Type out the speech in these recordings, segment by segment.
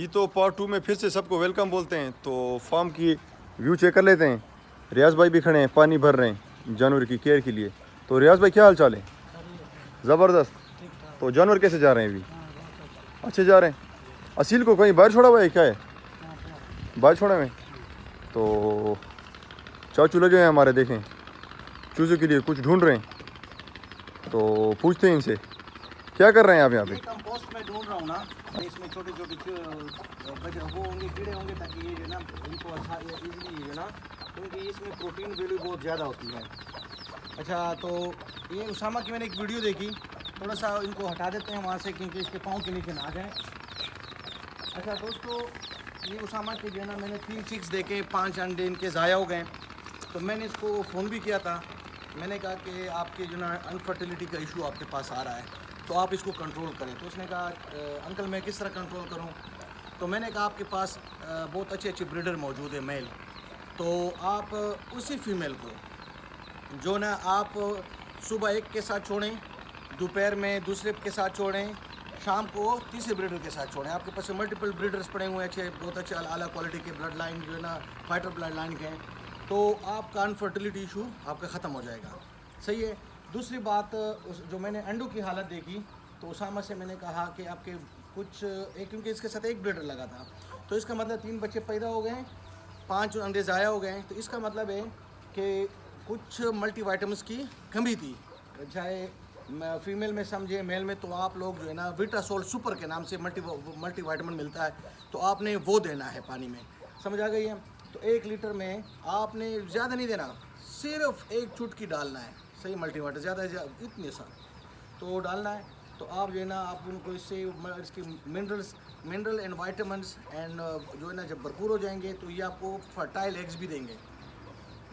ये तो पार्ट 2 में फिर से सबको वेलकम बोलते हैं। तो फार्म की व्यू चेक कर लेते हैं। रियाज भाई भी खड़े हैं, पानी भर रहे हैं जानवर की केयर के लिए। तो रियाज भाई क्या हाल चाल है? ज़बरदस्त। तो जानवर कैसे जा रहे हैं अभी? अच्छे जा रहे हैं। असील को कहीं बाहर छोड़ा हुआ है क्या है? बाहर छोड़ा हुआ है। तो चाचू लगे हैं हमारे, देखें चूज़ों के लिए कुछ ढूंढ रहे हैं। तो पूछते हैं इनसे क्या कर रहे हैं आप यहाँ पे? कंपोस्ट में ढूंढ रहा हूँ ना, इसमें छोटे छोटे वो होंगे, कीड़े होंगे, ताकि ये जो ना इनको अच्छा इजीली जो ना, क्योंकि इसमें प्रोटीन वैल्यू बहुत ज़्यादा होती है। अच्छा, तो ये उसामा की मैंने एक वीडियो देखी, थोड़ा सा इनको हटा देते हैं वहाँ से क्योंकि इसके पाँव के नीचे ना आ जाए। अच्छा दोस्तों, ये उसामा के जो है ना, मैंने 3 चिक्स देखे, 5 अंडे इनके ज़ाया हो गए। तो मैंने इसको फ़ोन भी किया था, मैंने कहा कि आपके जो ना अनफर्टिलिटी का इशू आपके पास आ रहा है, तो आप इसको कंट्रोल करें। तो उसने कहा अंकल मैं किस तरह कंट्रोल करूं? तो मैंने कहा आपके पास बहुत अच्छे अच्छे ब्रीडर मौजूद है मेल, तो आप उसी फीमेल को जो ना आप सुबह एक के साथ छोड़ें, दोपहर में दूसरे के साथ छोड़ें, शाम को तीसरे ब्रीडर के साथ छोड़ें। आपके पास मल्टीपल ब्रीडर्स पड़े हुए हैं अच्छे, बहुत अच्छे आला क्वालिटी के ब्लड लाइन जो है ना फाइटर ब्लड लाइन के हैं, तो आपका अनफर्टिलिटी इशू आपका ख़त्म हो जाएगा। सही है। दूसरी बात, जो मैंने अंडों की हालत देखी, तो उसामा से मैंने कहा कि आपके कुछ एक, क्योंकि इसके साथ एक ब्रीडर लगा था, तो इसका मतलब 3 बच्चे पैदा हो गए, 5 अंडे ज़ाया हो गए। तो इसका मतलब है कि कुछ मल्टीवाइटमिन्स की कमी थी, चाहे फीमेल में समझे, मेल में। तो आप लोग जो है ना विटासोल सुपर के नाम से मल्टीवाइटमिन मिलता है, तो आपने वो देना है पानी में, समझ आ गई है? तो 1 लीटर में आपने ज़्यादा नहीं देना, सिर्फ 1 चुटकी डालना है। सही, मल्टीवाइटमिन ज़्यादा इतने सा तो डालना है। तो आप जो है ना आप उनको इससे इसकी मिनरल एंड वाइटामिन्स एंड जो है ना जब भरपूर हो जाएंगे, तो ये आपको फर्टाइल एग्स भी देंगे।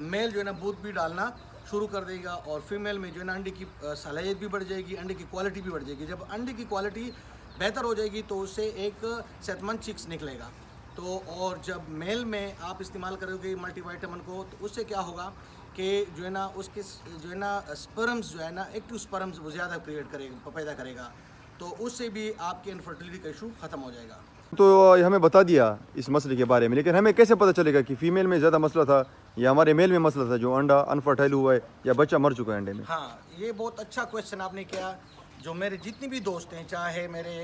मेल जो है ना दूध भी डालना शुरू कर देगा, और फीमेल में जो है ना अंडे की सलाहियत भी बढ़ जाएगी, अंडे की क्वालिटी भी बढ़ जाएगी। जब अंडे की क्वालिटी बेहतर हो जाएगी तो उससे एक सेहतमंद चिक्स निकलेगा। तो और जब मेल में आप इस्तेमाल करोगे मल्टीवाइटामिन को, तो उससे क्या होगा कि जो है ना उसके जो है ना स्पर्म्स जो है ना एक्टिव स्पर्म्स वो ज़्यादा क्रिएट करेगा, पैदा करेगा, तो उससे भी आपके इनफर्टिलिटी का इशू ख़त्म हो जाएगा। तो ये हमें बता दिया इस मसले के बारे में, लेकिन हमें कैसे पता चलेगा कि फ़ीमेल में ज़्यादा मसला था या हमारे मेल में मसला था, जो अंडा अनफर्टाइल हुआ है या बच्चा मर चुका है अंडे में? हाँ, ये बहुत अच्छा क्वेश्चन आपने किया। जो मेरे जितने भी दोस्त हैं, चाहे मेरे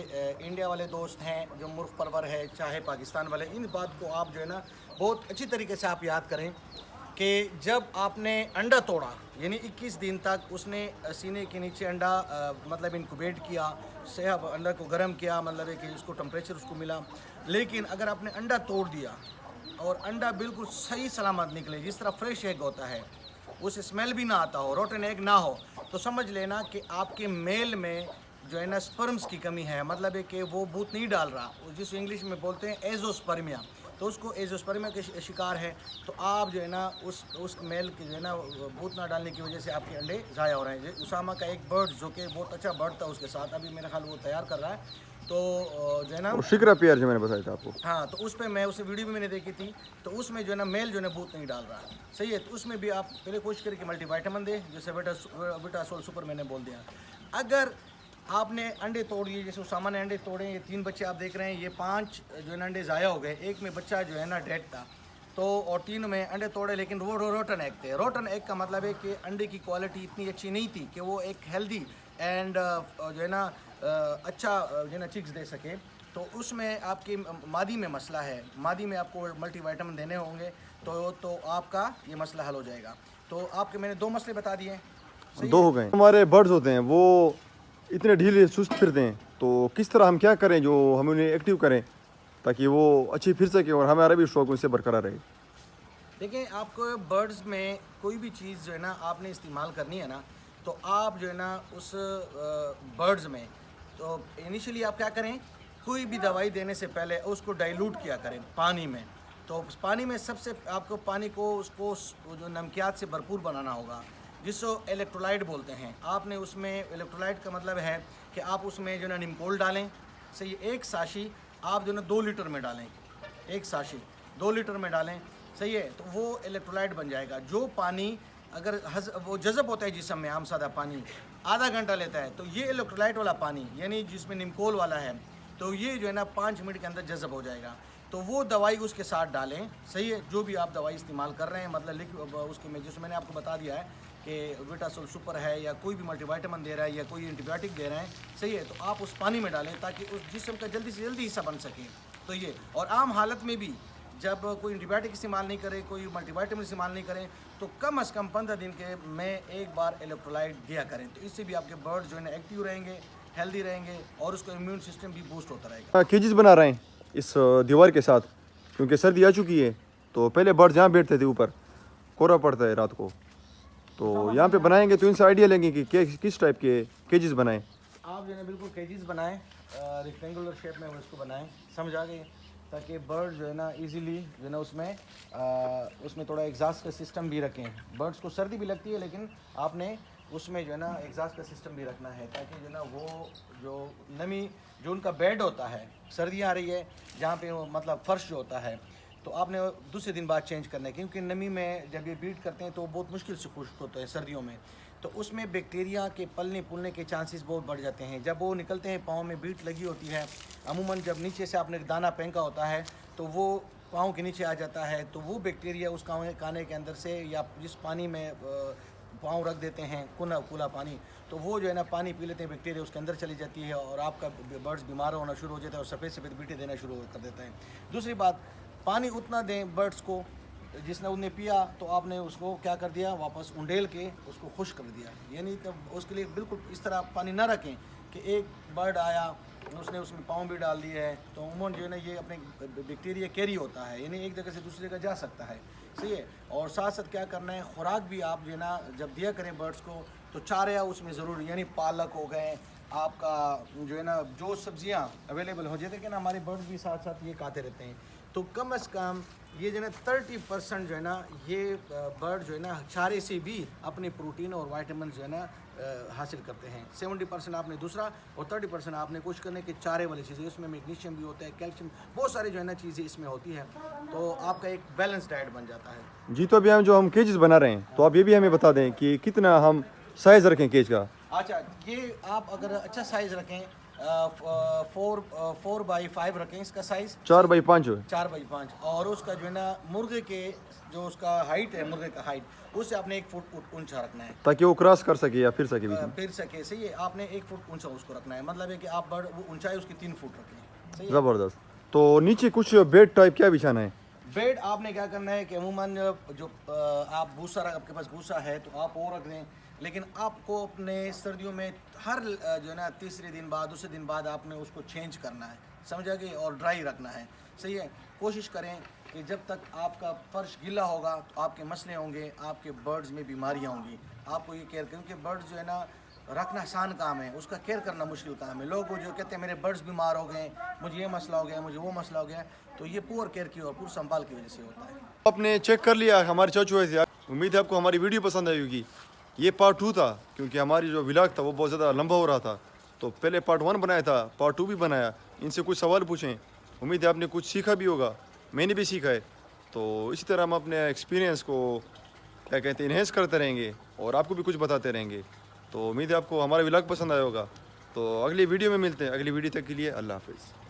इंडिया वाले दोस्त हैं जो मुर्ख परवर है, चाहे पाकिस्तान वाले, इन बात को आप जो है ना बहुत अच्छी तरीके से आप याद करें कि जब आपने अंडा तोड़ा, यानी 21 दिन तक उसने सीने के नीचे अंडा मतलब इनक्यूबेट किया, सेहब अंडा को गर्म किया, मतलब है कि उसको टेम्परेचर उसको मिला। लेकिन अगर आपने अंडा तोड़ दिया और अंडा बिल्कुल सही सलामत निकले, जिस तरह फ्रेश एग होता है, उस स्मेल भी ना आता हो, रोटन एग ना हो, तो समझ लेना कि आपके मेल में जो है ना स्पर्म्स की कमी है। मतलब है कि वो बूथ नहीं डाल रहा, जिस इंग्लिश में बोलते हैं एजोस्पर्मिया, तो उसको एजोस्पर्मिया के शिकार है। तो आप जो है ना उस मेल के जो है ना बूथ ना डालने की वजह से आपके अंडे ज़ाया हो रहे हैं। उसामा का एक बर्ड जो कि बहुत अच्छा बर्ड था, उसके साथ अभी मेरा ख्याल वो तैयार कर रहा है, तो जो है ना शिकरा पेयर जो मैंने बताया था आपको। हाँ, तो उस पर मैं उस वीडियो भी मैंने देखी थी, तो उसमें जो है ना मेल जो है ना बूथ नहीं डाल रहा है। सही है। तो उसमें भी आप पहले कोशिश करें कि मल्टीवाइटामिन दे, जैसे विटासोल सुपर मैंने बोल दिया। अगर आपने अंडे तोड़ दिए, जैसे उसामा ने अंडे तोड़े, ये 3 बच्चे आप देख रहे हैं, ये 5 जो है ना अंडे ज़ाया हो गए, एक में बच्चा जो है ना डेड था, तो और 3 में अंडे तोड़े, लेकिन वो रोटन एग थे। रोटन एग का मतलब है कि अंडे की क्वालिटी इतनी अच्छी नहीं थी कि वो एक हेल्दी एंड जो है ना अच्छा जो है ना चिक्स दे सके। तो उसमें आपकी मादी में मसला है, मादी में आपको मल्टीवाइटामिन देने होंगे, तो आपका ये मसला हल हो जाएगा। तो आपके मैंने 2 मसले बता दिए। 2 हो गए। हमारे बर्ड्स होते हैं वो इतने ढीले सुस्त फिरते हैं, तो किस तरह हम क्या करें जो हम उन्हें एक्टिव करें ताकि वो अच्छी फिर सके और हमारा भी शौक उनसे बरकरार रहे? देखिए, आपको बर्ड्स में कोई भी चीज़ जो है ना आपने इस्तेमाल करनी है ना, तो आप जो है ना उस बर्ड्स में, तो इनिशियली आप क्या करें, कोई भी दवाई देने से पहले उसको डाइल्यूट किया करें पानी में। तो पानी में सबसे आपको पानी को उसको जो नमकियात से भरपूर बनाना होगा, जिसको इलेक्ट्रोलाइट बोलते हैं। आपने उसमें इलेक्ट्रोलाइट का मतलब है कि आप उसमें जो है ना निमकोल डालें। सही, 1 साशी आप जो है ना 2 लीटर में डालें, 1 साशी 2 लीटर में डालें। सही है। तो वो इलेक्ट्रोलाइट बन जाएगा। जो पानी अगर वो जज़ब होता है जिस्म में, आम सादा पानी आधा घंटा लेता है, तो ये इलेक्ट्रोलाइट वाला पानी, यानी जिसमें निमकोल वाला है, तो तो ये जो है ना 5 मिनट के अंदर जज़ब हो जाएगा। तो वो दवाई उसके साथ डालें, सही है, जो भी आप दवाई इस्तेमाल कर रहे हैं, मतलब उसके में जैसे मैंने आपको बता दिया है कि विटासोल सुपर है या कोई भी मल्टीविटामिन दे रहा है या कोई एंटीबायोटिक दे रहे हैं, सही है, तो आप उस पानी में डालें ताकि उस जिस्म का जल्दी से जल्दी हिस्सा बन सके। तो ये, और आम हालत में भी जब कोई एंटीबायोटिक इस्तेमाल नहीं करे, कोई मल्टीविटामिन इस्तेमाल नहीं करें, तो कम से कम 15 दिन के में एक बार इलेक्ट्रोलाइट दिया करें। तो इससे भी आपके बर्ड जो है ना एक्टिव रहेंगे, हेल्दी रहेंगे और उसका इम्यून सिस्टम भी बूस्ट होता रहेगा। केजेस बना रहे हैं इस दीवार के साथ, क्योंकि सर्दी आ चुकी है। तो पहले बर्ड जहाँ बैठते थे ऊपर, कोहरा पड़ता है रात को, तो यहाँ पे बनाएंगे तो इनसे आइडिया लेंगे कि किस टाइप के केजेस बनाएं। आप जो है बिल्कुल केजेस बनाएं, रेक्टेंगुलर शेप में उसको बनाएं, समझ आ गई, ताकि बर्ड जो है ना इजीली जो है ना उसमें थोड़ा एग्जॉस्ट का सिस्टम भी रखें। बर्ड्स को सर्दी भी लगती है, लेकिन आपने उसमें जो है ना एग्जॉस्ट का सिस्टम भी रखना है, ताकि जो है ना वो जो नमी जो उनका बेड होता है, सर्दियाँ आ रही है जहाँ पे वो मतलब फर्श जो होता है, तो आपने दूसरे दिन बाद चेंज करना है, क्योंकि नमी में जब ये ब्रीड करते हैं तो बहुत मुश्किल से खुश्क होते हैं सर्दियों में, तो उसमें बैक्टीरिया के पलने पुलने के चांसेस बहुत बढ़ जाते हैं। जब वो निकलते हैं, पाँव में बीट लगी होती है, अमूमन जब नीचे से आपने दाना फेंका होता है तो वो पाँव के नीचे आ जाता है, तो वो बैक्टीरिया उस खाने के अंदर से या जिस पानी में पाँव रख देते हैं कूला पानी, तो वो जो है ना पानी पी लेते हैं, बैक्टीरिया उसके अंदर चली जाती है और आपका बर्ड्स बीमार होना शुरू हो जाता है और सफ़ेद सफ़ेद बीटे देना शुरू कर देता है। दूसरी बात, पानी उतना दें बर्ड्स को जिसने उन्हें पिया, तो आपने उसको क्या कर दिया, वापस उंडेल के उसको खुश्क कर दिया। यानी तब उसके लिए बिल्कुल इस तरह पानी ना रखें कि एक बर्ड आया उसने उसमें पाँव भी डाल दिए है, तो उमूमन जो है ना ये अपने बैक्टीरिया कैरी होता है, यानी एक जगह से दूसरी जगह जा सकता है, सही है। और साथ साथ क्या करना है, खुराक भी आप जो है ना जब दिया करें बर्ड्स को, तो चारा उसमें ज़रूर, यानी पालक हो गए, आपका जो है ना जो सब्जियां अवेलेबल हो जाते कि ना, हमारे बर्ड्स भी साथ साथ ये खाते रहते हैं, तो कम से कम ये जो है ना 30% जो है ना ये बर्ड जो है ना चारे से भी अपने प्रोटीन और वाइटामिन जो है ना हासिल करते हैं। 70% आपने दूसरा और 30% आपने कुछ करने के चारे वाली चीज़ें, उसमें मैग्नीशियम भी होता है, कैल्शियम, बहुत सारी जो है ना चीज़ें इसमें होती है, तो आपका एक बैलेंस डाइट बन जाता है। जी, तो अभी हम केजेस बना रहे हैं, तो आप ये भी हमें बता दें कि कितना हम साइज़ रखें केज का। अच्छा, ये आप अगर अच्छा साइज़ रखें 4x5 रखें इसका साइज़, 4x5 है। 4x5, और उसका जो है ना मुर्गे के जो उसका हाइट है, मुर्गे का हाइट, उससे आपने 1 फुट ऊंचा रखना है, ताकि वो क्रॉस कर सके या फिर सके बीच में। फिर सके, सही है। आपने 1 फुट ऊंचा उसको रखना है, मतलब है कि आप बर्ड वो ऊंचाई उसकी 3 फुट रखें, सही है। ज़बरदस्त। तो नीचे कुछ बेड टाइप क्या बिछाना है? बेड आपने क्या करना है कि अमूमन जो आप भूसा, आपके पास भूसा है तो आप वो रख दें, लेकिन आपको अपने सर्दियों में हर जो है ना तीसरे दिन बाद, दूसरे दिन बाद आपने उसको चेंज करना है, समझा कि, और ड्राई रखना है, सही है। कोशिश करें कि जब तक आपका फर्श गीला होगा तो आपके मसले होंगे, आपके बर्ड्स में बीमारियां होंगी। आपको ये केयर, क्योंकि बर्ड्स जो है ना रखना आसान काम है, उसका केयर करना मुश्किल काम है। लोग वो जो कहते हैं मेरे बर्ड्स बीमार हो गए, मुझे ये मसला हो गया, मुझे वो मसला हो गया, तो ये पुअर केयर की और पुअर संभाल की वजह से होता है। आपने चेक कर लिया हमारे चाचू है थे। उम्मीद है आपको हमारी वीडियो पसंद आई होगी। ये पार्ट 2 था, क्योंकि हमारी जो व्लॉग था वो बहुत ज़्यादा लंबा हो रहा था, तो पहले पार्ट 1 बनाया था, पार्ट 2 भी बनाया। इनसे कुछ सवाल पूछें, उम्मीद है आपने कुछ सीखा भी होगा, मैंने भी सीखा है। तो इसी तरह हम अपने एक्सपीरियंस को क्या कहते हैं इन्हेंस करते रहेंगे और आपको भी कुछ बताते रहेंगे। तो उम्मीद है आपको हमारा व्लॉग पसंद आया होगा। तो अगली वीडियो में मिलते हैं। अगली वीडियो तक के लिए अल्लाह हाफिज़।